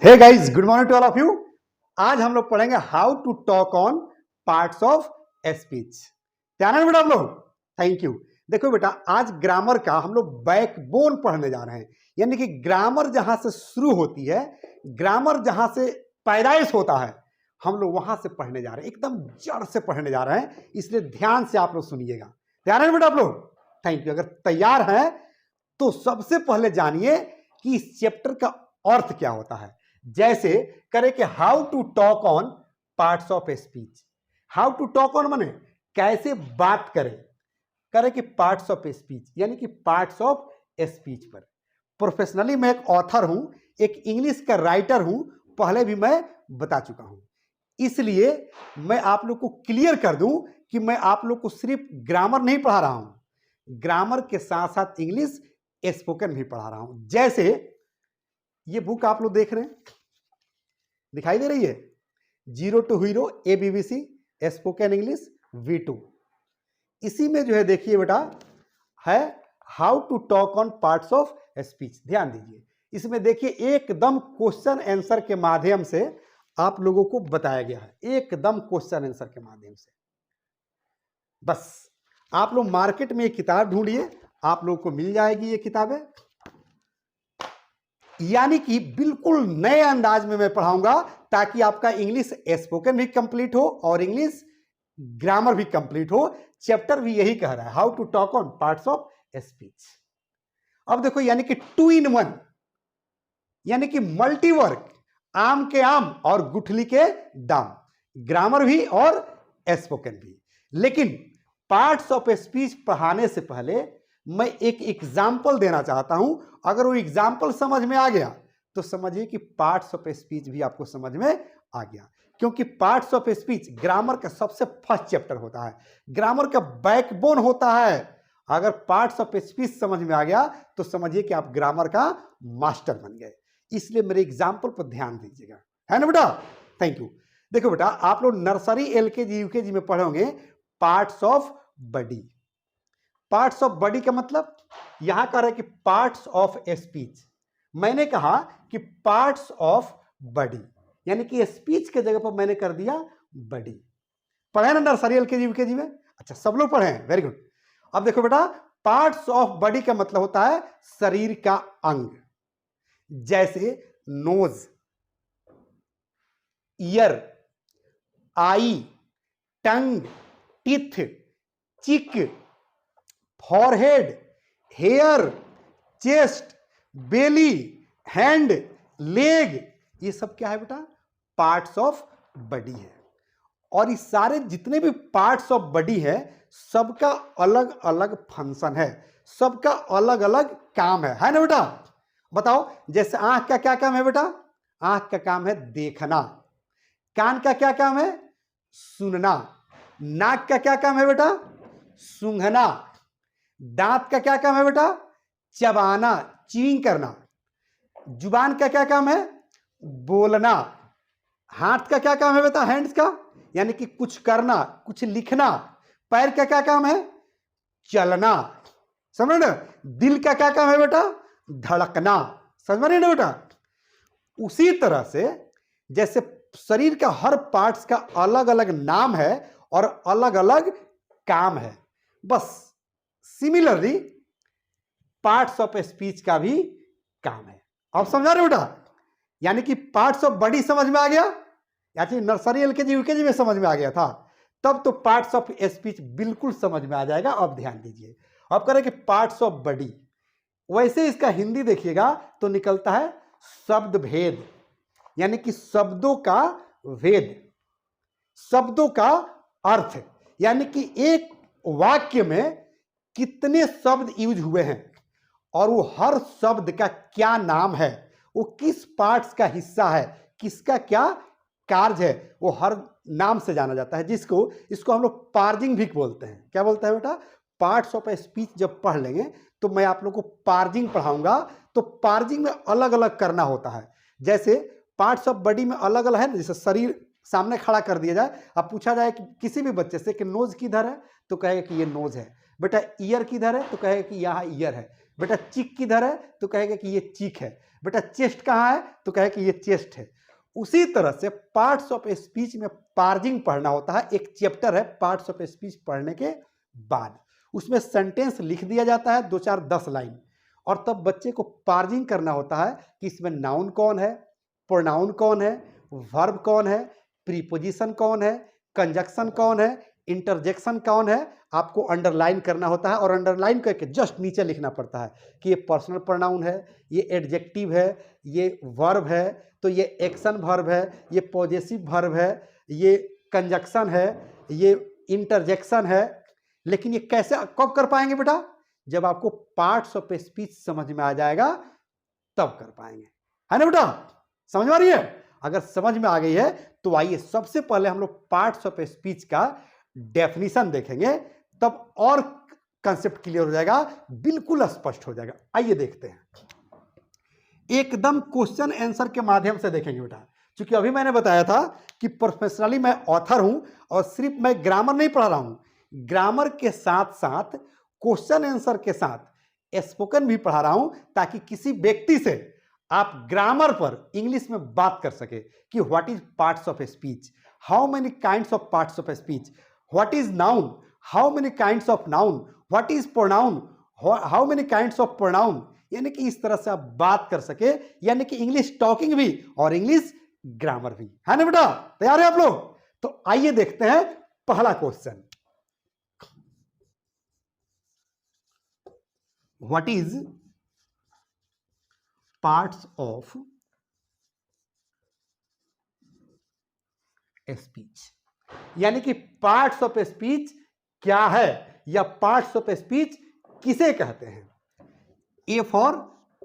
Hey guys, good morning to all of you. आज हम लोग पढ़ेंगे how to talk on parts of speech. ध्यान है बेटा आप लोग? Thank you. देखो बेटा, आज ग्रामर का हम लोग बैकबोन पढ़ने जा रहे हैं, यानी कि ग्रामर जहां से शुरू होती है, ग्रामर जहां से पैदाइश होता है, हम लोग वहां से पढ़ने जा रहे हैं, एकदम जड़ से पढ़ने जा रहे हैं। इसलिए ध्यान से आप लोग सुनिएगा। ध्यान है बेटा आप लोग? Thank you. अगर तैयार हैं तो सबसे पहले जानिए कि इस चैप्टर का अर्थ क्या होता है। जैसे करें कि how to talk on parts of speech. How to talk on माने कैसे बात करें कि पार्ट्स ऑफ स्पीच, यानी कि पार्ट्स ऑफ स्पीच पर। प्रोफेशनली मैं एक ऑथर हूं, एक इंग्लिश का राइटर हूं, पहले भी मैं बता चुका हूं। इसलिए मैं आप लोग को क्लियर कर दूं कि मैं आप लोग को सिर्फ ग्रामर नहीं पढ़ा रहा हूं, ग्रामर के साथ साथ इंग्लिश स्पोकन भी पढ़ा रहा हूं। जैसे ये बुक आप लोग देख रहे हैं, दिखाई दे रही है, 0 to hero ABBC spoken English V2। इसी में जो है देखिए बेटा है how to talk on parts of speech. ध्यान दीजिए, इसमें देखिए एकदम क्वेश्चन आंसर के माध्यम से आप लोगों को बताया गया है, एकदम क्वेश्चन आंसर के माध्यम से। बस आप लोग मार्केट में ये किताब ढूंढिए, आप लोगों को मिल जाएगी ये किताबें। यानी कि बिल्कुल नए अंदाज में मैं पढ़ाऊंगा ताकि आपका इंग्लिश स्पोकन भी कंप्लीट हो और इंग्लिश ग्रामर भी कंप्लीट हो। चैप्टर भी यही कह रहा है, how to talk on parts of speech. अब देखो, यानी कि 2 in 1, यानी कि मल्टीवर्क, आम के आम और गुठली के दाम, ग्रामर भी और स्पोकन भी। लेकिन पार्ट्स ऑफ स्पीच पढ़ाने से पहले मैं एक एग्जाम्पल देना चाहता हूं। अगर वो एग्जाम्पल समझ में आ गया तो समझिए कि पार्ट्स ऑफ स्पीच भी आपको समझ में आ गया, क्योंकि पार्ट्स ऑफ स्पीच ग्रामर का सबसे फर्स्ट चैप्टर होता है, ग्रामर का बैकबोन होता है। अगर पार्ट्स ऑफ स्पीच समझ में आ गया तो समझिए कि आप ग्रामर का मास्टर बन गए। इसलिए मेरे एग्जाम्पल पर ध्यान दीजिएगा, है ना बेटा? Thank you. देखो बेटा, आप लोग नर्सरी LKG UKG में पढ़ोगे parts of body. Parts of body का मतलब यहां कह रहा है कि पार्ट्स ऑफ स्पीच। मैंने कहा कि पार्ट्स ऑफ बॉडी, यानी कि स्पीच के जगह पर मैंने कर दिया बॉडी। पढ़े ना नर्सरी LKG UKG में? अच्छा, सब लोग पढ़े हैं, वेरी गुड। अब देखो बेटा, पार्ट्स ऑफ बॉडी का मतलब होता है शरीर का अंग। जैसे नोज, ईयर, आई, टंग, टीथ, चिक, फॉरहेड, हेयर, चेस्ट, बेली, हैंड, लेग, ये सब क्या है बेटा? पार्ट्स ऑफ बॉडी है। और ये सारे जितने भी पार्ट्स ऑफ बॉडी है, सबका अलग अलग फंक्शन है, सबका अलग अलग काम है ना बेटा? बताओ, जैसे आंख का क्या काम है बेटा? आंख का काम है देखना। कान का क्या काम है? सुनना। नाक का क्या काम है बेटा? सूंघना। दांत का क्या काम है बेटा? चबाना, च्यूइंग करना। जुबान का क्या काम है? बोलना। हाथ का क्या काम है बेटा? हैंड्स का, यानी कि कुछ करना, कुछ लिखना। पैर का क्या काम है? चलना। समझ रहे? दिल का क्या काम है बेटा? धड़कना। समझ रहे ना बेटा? उसी तरह से जैसे शरीर का हर पार्ट्स का अलग अलग नाम है और अलग अलग काम है, बस सिमिलरली पार्ट्स ऑफ स्पीच का भी काम है। आप समझा रहे बेटा? यानी कि पार्ट्स ऑफ बॉडी समझ में आ गया, यानी नर्सरी LKG UKG में समझ में आ गया था, तब तो पार्ट्स ऑफ स्पीच बिल्कुल समझ में आ जाएगा। अब ध्यान दीजिए, अब करें कि पार्ट्स ऑफ बॉडी। वैसे इसका हिंदी देखिएगा तो निकलता है शब्द भेद, यानी कि शब्दों का भेद, शब्दों का अर्थ, यानी कि एक वाक्य में कितने शब्द यूज हुए हैं और वो हर शब्द का क्या नाम है, वो किस पार्ट्स का हिस्सा है, किसका क्या कार्य है, वो हर नाम से जाना जाता है। इसको हम लोग पार्जिंग भी बोलते हैं। क्या बोलते हैं बेटा? पार्ट्स ऑफ स्पीच जब पढ़ लेंगे तो मैं आप लोग को पार्जिंग पढ़ाऊंगा। तो पार्जिंग में अलग अलग करना होता है। जैसे पार्ट्स ऑफ बॉडी में अलग अलग है ना, जैसे शरीर सामने खड़ा कर दिया जाए, अब पूछा जाए कि किसी भी बच्चे से कि नोज किधर है, तो कहेगा कि ये नोज है। बेटा ईयर किधर है, तो कहेगा कि यहाँ ईयर है। बेटा चिक किधर है, तो कहेगा कि ये चिक है। बेटा चेस्ट कहाँ है, तो कहे कि ये चेस्ट है। उसी तरह से पार्ट्स ऑफ स्पीच में पार्जिंग पढ़ना होता है, एक चैप्टर है पार्ट्स ऑफ स्पीच पढ़ने के बाद, उसमें सेंटेंस लिख दिया जाता है 2-4-10 लाइन, और तब बच्चे को पार्जिंग करना होता है कि इसमें नाउन कौन है, प्रोनाउन कौन है, वर्ब कौन है, प्रीपोजिशन कौन है, कंजक्शन कौन है, इंटरजेक्शन कौन है, आपको अंडरलाइन करना होता है, और अंडरलाइन करके जस्ट नीचे लिखना पड़ता है कि ये पर्सनल प्रोनाउन है, ये एडजेक्टिव है, ये वर्ब है, तो ये एक्शन वर्ब है, ये पॉजेसिव वर्ब है, ये कंजक्शन है, ये इंटरजेक्शन है। लेकिन ये कैसे कब कर पाएंगे बेटा, जब आपको पार्ट्स ऑफ स्पीच समझ में आ जाएगा तब कर पाएंगे, है ना बेटा, समझ में आ रही है। अगर समझ में आ गई है तो आइए सबसे पहले हम लोग पार्ट्स ऑफ स्पीच का डेफिनेशन देखेंगे, तब और कंसेप्ट क्लियर हो जाएगा, बिल्कुल स्पष्ट हो जाएगा। आइए देखते हैं, एकदम क्वेश्चन आंसर के माध्यम से देखेंगे बेटा, क्योंकि अभी मैंने बताया था कि प्रोफेशनली मैं ऑथर हूं और सिर्फ मैं ग्रामर नहीं पढ़ा रहा हूं, ग्रामर के साथ साथ क्वेश्चन आंसर के साथ स्पोकन भी पढ़ा रहा हूं, ताकि किसी व्यक्ति से आप ग्रामर पर इंग्लिश में बात कर सके कि what is parts of speech, how many kinds of parts of speech, what is noun, how many kinds of noun, what is pronoun, how many kinds of pronoun, यानी कि इस तरह से आप बात कर सके, यानी कि इंग्लिश टॉकिंग भी और इंग्लिश ग्रामर भी, है ना बेटा, तैयार है आप लोग। तो आइए देखते हैं पहला question, what is parts of speech, यानी कि पार्ट्स ऑफ स्पीच क्या है, या पार्ट्स ऑफ स्पीच किसे कहते हैं। ए फॉर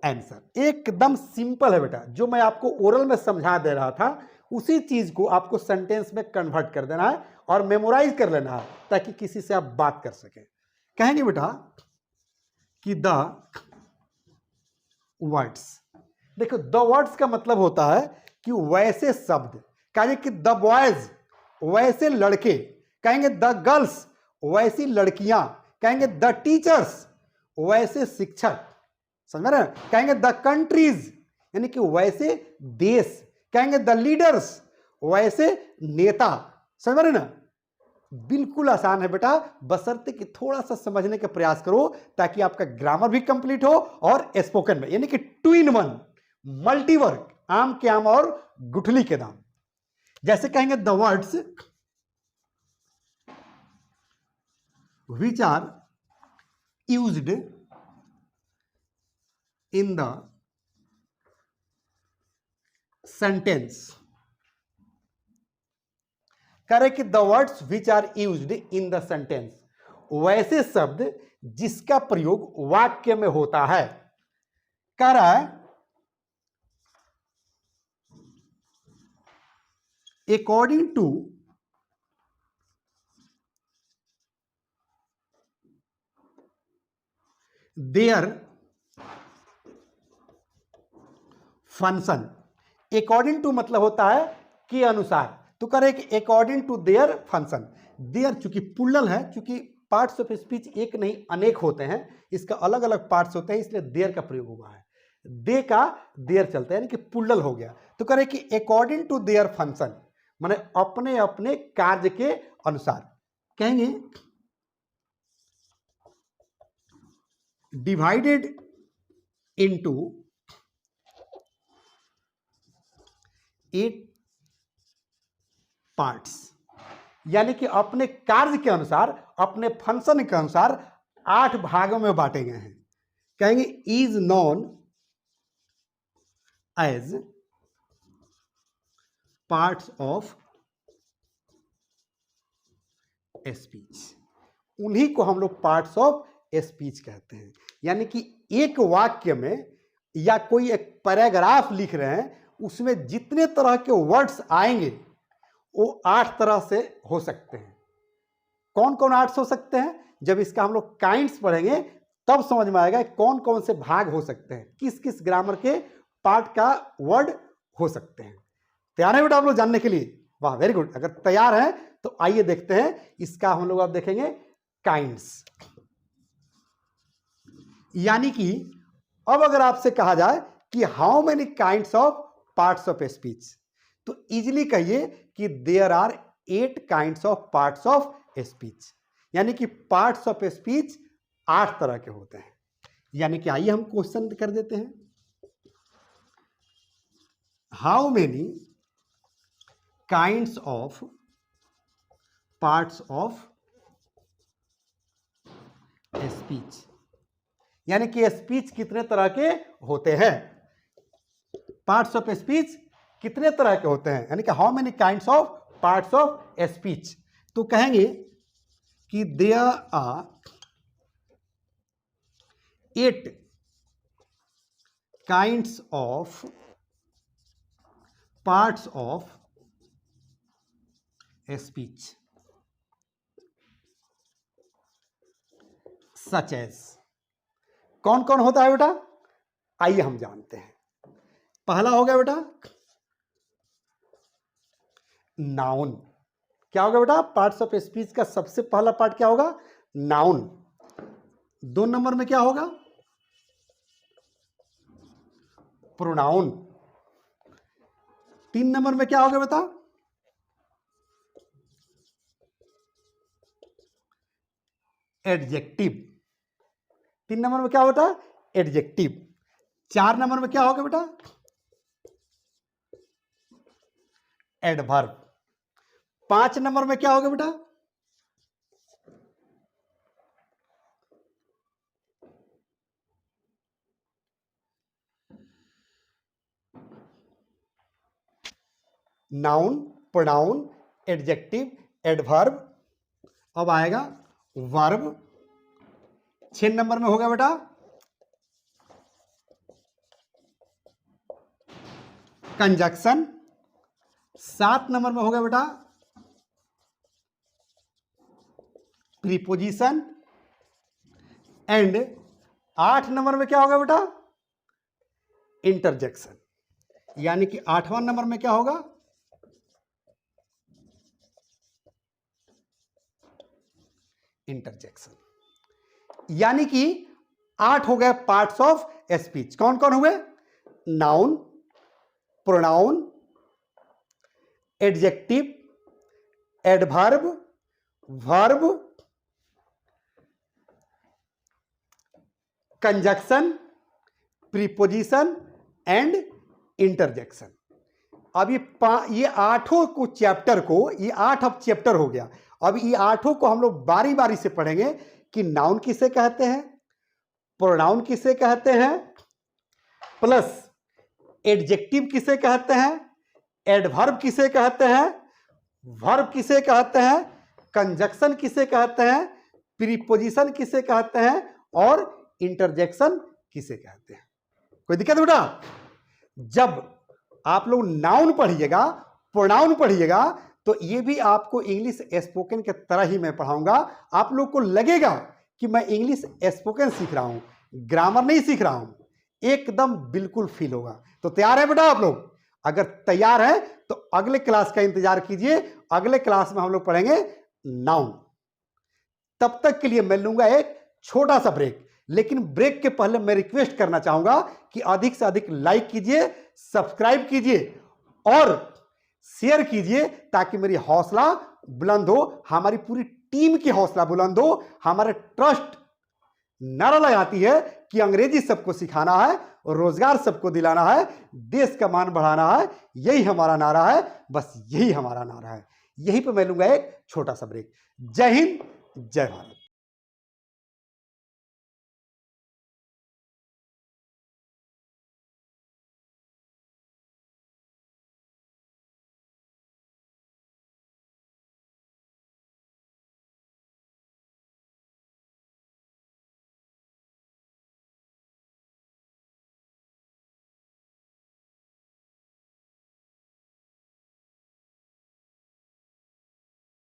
आंसर, एकदम सिंपल है बेटा, जो मैं आपको ओरल में समझा दे रहा था उसी चीज को आपको सेंटेंस में कन्वर्ट कर देना है और मेमोराइज कर लेना है, ताकि किसी से आप बात कर सके। कहेंगे बेटा कि द वर्ड्स, देखो द वर्ड्स का मतलब होता है कि वैसे शब्द, कहेंगे कि द बॉयज वैसे लड़के, कहेंगे द गर्ल्स वैसी लड़कियां, कहेंगे द टीचर्स वैसे शिक्षक, समझ रहे हैं, कहेंगे द कंट्रीज यानी कि वैसे देश, कहेंगे द लीडर्स वैसे नेता, समझ रहे ना। बिल्कुल आसान है बेटा, बशर्ते कि थोड़ा सा समझने का प्रयास करो, ताकि आपका ग्रामर भी कंप्लीट हो और स्पोकन में, यानी कि 2 in 1 मल्टीवर्क, आम के आम और गुठली के दाम। जैसे कहेंगे the words which are used in the sentence, कह रहे कि the words which are used in the sentence, वैसे शब्द जिसका प्रयोग वाक्य में होता है। कह रहा है according to their function, according to मतलब होता है के अनुसार, तो कह रहे कि according to their function, their चूंकि प्लूरल है, चूंकि पार्ट्स ऑफ स्पीच एक नहीं अनेक होते हैं, इसका अलग अलग पार्ट्स होते हैं, इसलिए देयर का प्रयोग हुआ है, दे का देयर चलता है, यानी कि प्लूरल हो गया। तो कह रहे कि अकॉर्डिंग टू देयर फंक्शन, माने अपने अपने कार्य के अनुसार। कहेंगे डिवाइडेड इनटू 8 पार्ट्स, यानी कि अपने कार्य के अनुसार, अपने फंक्शन के अनुसार 8 भागों में बांटे गए हैं। कहेंगे is known as parts of speech, उन्हीं को हम लोग पार्ट्स ऑफ स्पीच कहते हैं। यानी कि एक वाक्य में या कोई एक पैराग्राफ लिख रहे हैं, उसमें जितने तरह के वर्ड्स आएंगे वो 8 तरह से हो सकते हैं। कौन कौन 8 हो सकते हैं, जब इसका हम लोग काइंड्स पढ़ेंगे तब समझ में आएगा कौन कौन से भाग हो सकते हैं, किस किस ग्रामर के पार्ट का वर्ड हो सकते हैं। तैयार है बेटा आप लोग जानने के लिए? वाह, वेरी गुड। अगर तैयार हैं तो आइए देखते हैं, इसका हम लोग अब देखेंगे काइंड्स। यानी कि अब अगर आपसे कहा जाए कि how many kinds of parts of speech, तो इजीली कहिए कि there are 8 kinds of parts of speech, यानी कि पार्ट्स ऑफ स्पीच 8 तरह के होते हैं। यानी कि आइए हम क्वेश्चन कर देते हैं, how many kinds of parts of speech, यानी कि स्पीच कितने तरह के होते हैं, पार्ट्स ऑफ स्पीच कितने तरह के होते हैं, यानी कि how many kinds of parts of speech. तो कहेंगे कि there are 8 kinds of parts of speech such as, कौन कौन होता है बेटा, आइए हम जानते हैं। पहला हो गया बेटा नाउन, क्या होगा बेटा, पार्ट्स ऑफ स्पीच का सबसे पहला पार्ट क्या होगा, नाउन। 2 नंबर में क्या होगा, प्रोनाउन। 3 नंबर में क्या होगा बेटा, एडजेक्टिव। 3 नंबर में क्या होता है, एडजेक्टिव। 4 नंबर में क्या होगा बेटा, एडवर्ब। 5 नंबर में क्या होगा बेटा, नाउन, प्रोनाउन, एडजेक्टिव, एडवर्ब। अब आएगा वर्ब। 6 नंबर में होगा बेटा कंजक्शन। 7 नंबर में होगा बेटा प्रीपोजिशन। एंड 8 नंबर में क्या होगा बेटा, इंटरजेक्शन। यानी कि 8वां नंबर में क्या होगा, इंटरजेक्शन। यानी कि 8 हो गए पार्ट्स ऑफ स्पीच। कौन कौन हुए, noun, pronoun, adjective, adverb, verb, conjunction, preposition and interjection. अब ये 8 को चैप्टर को, ये 8 अब चैप्टर हो गया। अब ये 8 को हम लोग बारी बारी से पढ़ेंगे कि नाउन किसे कहते हैं, प्रोनाउन किसे कहते हैं, प्लस एडजेक्टिव किसे कहते हैं, एडवर्ब किसे कहते हैं, वर्ब किसे कहते हैं, कंजक्शन किसे कहते हैं, प्रीपोजिशन किसे कहते हैं और इंटरजेक्शन किसे कहते हैं। कोई दिक्कत बेटा, जब आप लोग नाउन पढ़िएगा, प्रोनाउन पढ़िएगा, तो ये भी आपको इंग्लिश स्पोकन के तरह ही मैं पढ़ाऊंगा। आप लोग को लगेगा कि मैं इंग्लिश स्पोकन सीख रहा हूं, ग्रामर नहीं सीख रहा हूं, एकदम बिल्कुल फील होगा। तो तैयार है बेटा आप लोग? अगर तैयार है तो अगले क्लास का इंतजार कीजिए। अगले क्लास में हम लोग पढ़ेंगे नाउन। तब तक के लिए मैं लूंगा एक छोटा सा ब्रेक, लेकिन ब्रेक के पहले मैं रिक्वेस्ट करना चाहूंगा कि अधिक से अधिक लाइक कीजिए, सब्सक्राइब कीजिए और शेयर कीजिए, ताकि मेरी हौसला बुलंद हो, हमारी पूरी टीम की हौसला बुलंद हो। हमारे ट्रस्ट नारा लगाती है कि अंग्रेजी सबको सिखाना है, रोजगार सबको दिलाना है, देश का मान बढ़ाना है। यही हमारा नारा है, बस यही हमारा नारा है। यहीं पे मैं लूंगा एक छोटा सा ब्रेक। जय हिंद, जय भारत।